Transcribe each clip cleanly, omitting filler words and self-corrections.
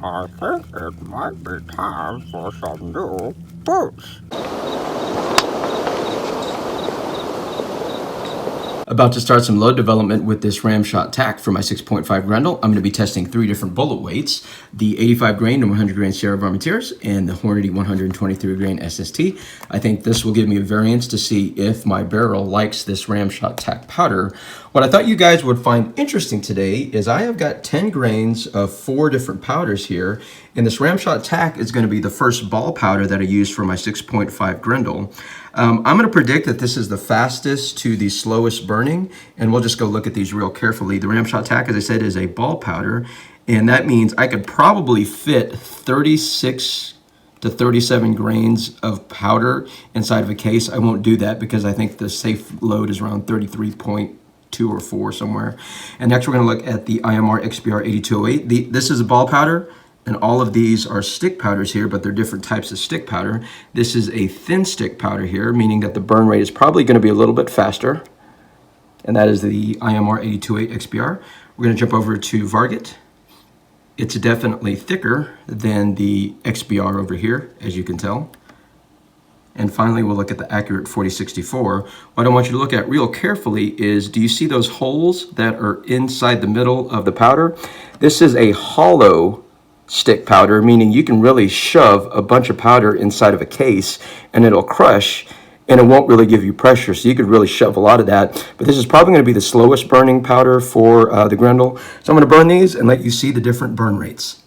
I think it might be time for some new boots. About to start some load development with this Ramshot TAC for my 6.5 Grendel. I'm going to be testing 3 different bullet weights, the 85 grain and 100 grain Sierra Varminters and the Hornady 123 grain SST. I think this will give me a variance to see if my barrel likes this Ramshot TAC powder. What I thought you guys would find interesting today is I have got 10 grains of 4 different powders here, and this Ramshot TAC is going to be the first ball powder that I use for my 6.5 Grendel. I'm going to predict that this is the fastest to the slowest burning, and we'll just go look at these real carefully. The Ramshot TAC, as I said, is a ball powder, and that means I could probably fit 36 to 37 grains of powder inside of a case. I won't do that because I think the safe load is around 33.2 or 4 somewhere. And next we're going to look at the IMR XBR 8208. This is a ball powder. And all of these are stick powders here, but they're different types of stick powder. This is a thin stick powder here, meaning that the burn rate is probably going to be a little bit faster. And that is the IMR 828 XBR. We're going to jump over to Varget. It's definitely thicker than the XBR over here, as you can tell. And finally, we'll look at the Accurate 4064. What I want you to look at real carefully is, do you see those holes that are inside the middle of the powder? This is a hollow stick powder, meaning you can really shove a bunch of powder inside of a case and it'll crush and it won't really give you pressure, so you could really shove a lot of that. But this is probably going to be the slowest burning powder for the Grendel. So I'm going to burn these and let you see the different burn rates.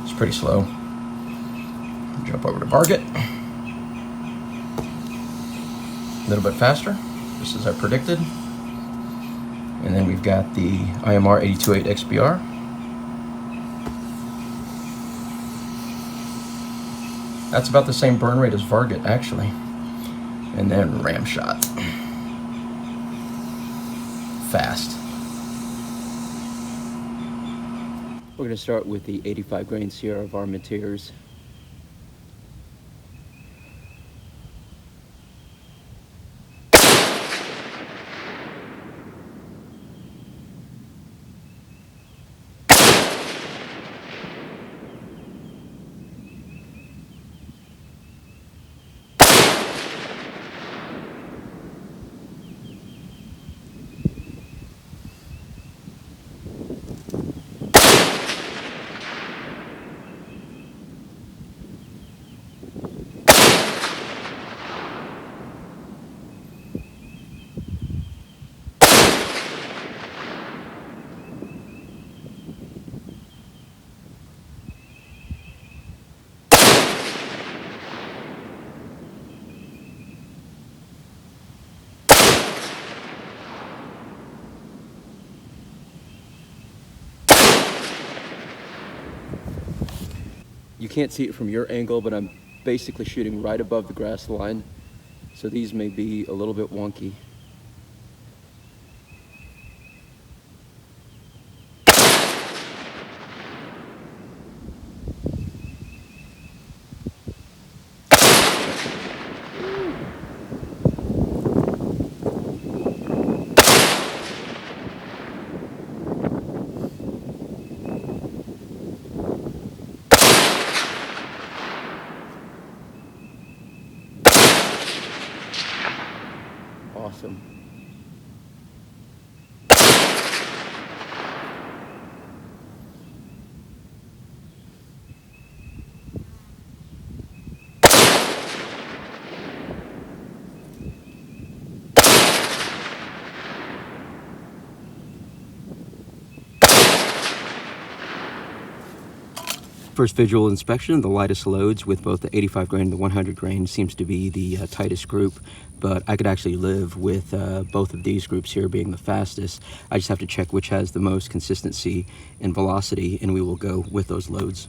It's pretty slow. Jump over to Varget. A little bit faster, just as I predicted. And then we've got the IMR 828 XBR. That's about the same burn rate as Varget, actually. And then Ramshot. Fast. We're going to start with the 85 grain Sierra Varminters. You can't see it from your angle, but I'm basically shooting right above the grass line, so these may be a little bit wonky. Awesome. First visual inspection, the lightest loads with both the 85 grain and the 100 grain seems to be the tightest group, but I could actually live with both of these groups here being the fastest. I just have to check which has the most consistency and velocity, and we will go with those loads.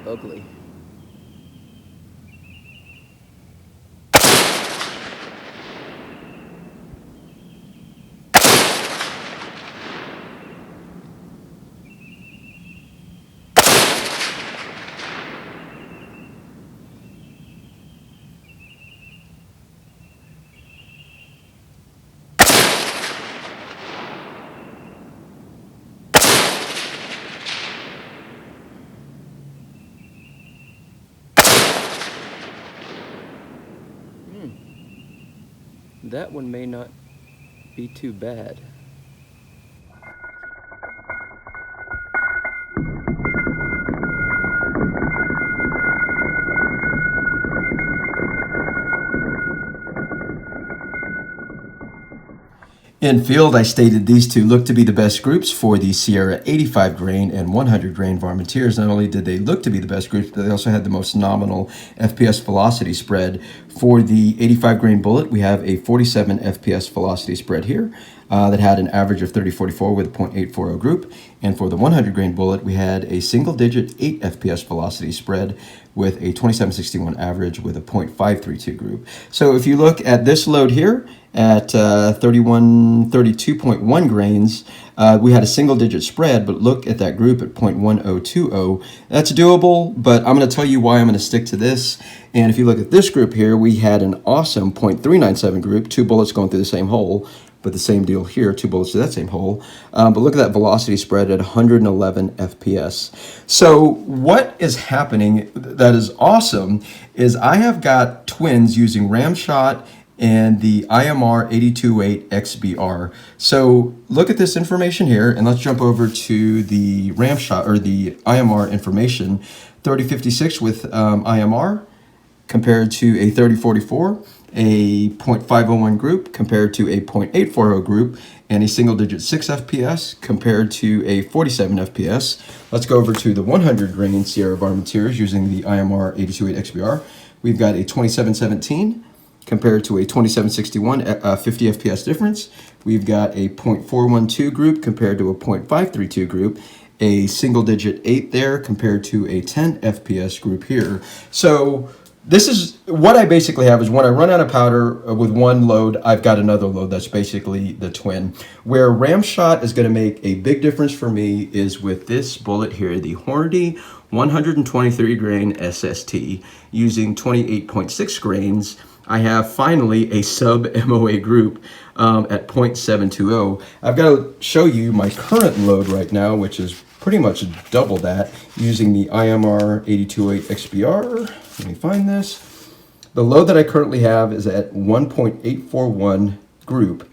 Ugly. that one may not be too bad. In field, I stated these two look to be the best groups for the Sierra 85 grain and 100 grain Varminteers. Not only did they look to be the best groups, but they also had the most nominal FPS velocity spread. For the 85 grain bullet, we have a 47 FPS velocity spread here that had an average of 3044 with a .840 group. And for the 100 grain bullet, we had a single digit 8 FPS velocity spread with a 2761 average with a .532 group. So if you look at this load here, at 32.1 grains, we had a single digit spread, but look at that group at .1020. That's doable, but I'm going to tell you why I'm going to stick to this. And if you look at this group here, we had an awesome .397 group, 2 bullets going through the same hole, but the same deal here, 2 bullets to that same hole. But look at that velocity spread at 111 FPS. So what is happening that is awesome is I have got twins using Ramshot and the IMR 828 XBR. So look at this information here, and let's jump over to the Ramshot or the IMR information. 3056 with IMR compared to a 3044, a .501 group compared to a .840 group, and a single digit 6 FPS compared to a 47 FPS. Let's go over to the 100 grain Sierra Varminteers using the IMR 828 XBR. We've got a 2717 compared to a 2761, 50 FPS difference. We've got a .412 group compared to a .532 group, a single digit 8 there compared to a 10 FPS group here. So this is what I basically have is when I run out of powder with one load, I've got another load that's basically the twin. Where Ramshot is going to make a big difference for me is with this bullet here, the Hornady 123 grain SST using 28.6 grains. I have finally a sub MOA group at .720. I've got to show you my current load right now, which is pretty much double that, using the IMR 828 XBR. Let me find this. The load that I currently have is at 1.841 group,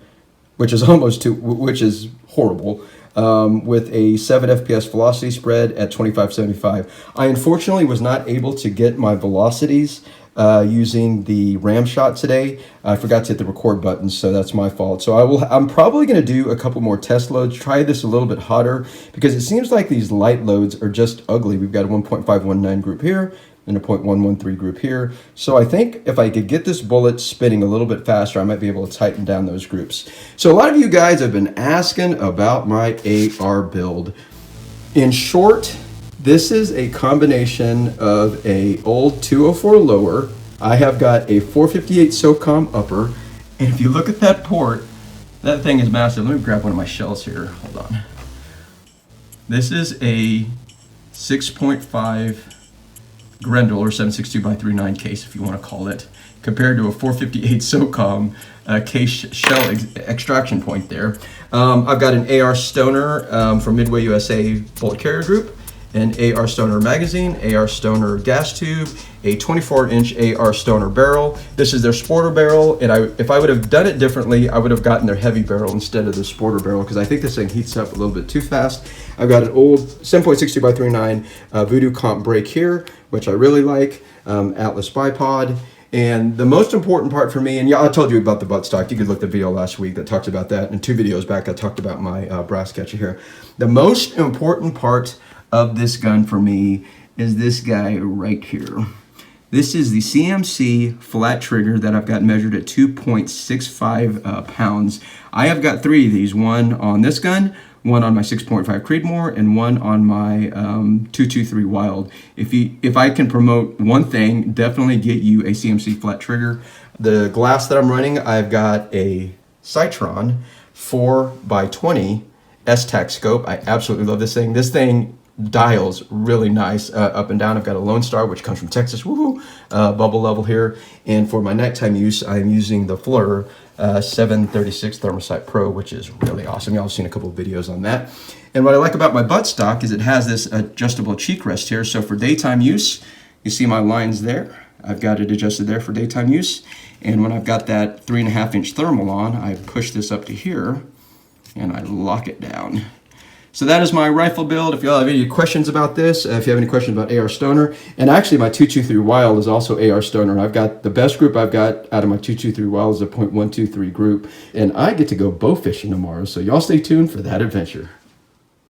which is which is horrible. With a 7 FPS velocity spread at 2575. I unfortunately was not able to get my velocities using the Ramshot today. I forgot to hit the record button, so that's my fault. So I'm probably going to do a couple more test loads, try this a little bit hotter, because it seems like these light loads are just ugly. We've got a 1.519 group here and a .113 group here. So I think if I could get this bullet spinning a little bit faster, I might be able to tighten down those groups. So a lot of you guys have been asking about my AR build. In short, this is a combination of a old 204 lower. I have got a 458 SOCOM upper, and if you look at that port, that thing is massive. Let me grab one of my shells here. Hold on. This is a 6.5 Grendel or 762x39 case, if you want to call it, compared to a 458 SOCOM case shell extraction point there. I've got an AR Stoner from Midway USA Bullet Carrier Group, an AR Stoner magazine, AR Stoner gas tube, a 24-inch AR Stoner barrel. This is their sporter barrel, and if I would have done it differently, I would have gotten their heavy barrel instead of the sporter barrel, because I think this thing heats up a little bit too fast. I've got an old 7.62x39 Voodoo comp brake here, which I really like, Atlas bipod. And the most important part for me, and yeah, I told you about the buttstock. You could look at the video last week that talked about that, and 2 videos back I talked about my brass catcher here. The most important part of this gun for me is this guy right here. This is the CMC flat trigger that I've got measured at 2.65 pounds. I have got 3 of these, one on this gun, one on my 6.5 Creedmoor, and one on my 223 Wild. If I can promote one thing, definitely get you a CMC flat trigger. The glass that I'm running, I've got a Citron 4x20 STAC scope. I absolutely love this thing. This thing dials really nice up and down. I've got a Lone Star, which comes from Texas, woohoo, bubble level here. And for my nighttime use, I'm using the Fleur 736 Thermosight Pro, which is really awesome. Y'all have seen a couple of videos on that. And what I like about my buttstock is it has this adjustable cheek rest here. So for daytime use, you see my lines there. I've got it adjusted there for daytime use. And when I've got that 3.5-inch thermal on, I push this up to here and I lock it down. So that is my rifle build. If y'all have any questions about this, if you have any questions about AR Stoner, and actually my 223 Wild is also AR Stoner. I've got the best group I've got out of my 223 Wild is a .123 group, and I get to go bow fishing tomorrow. So y'all stay tuned for that adventure.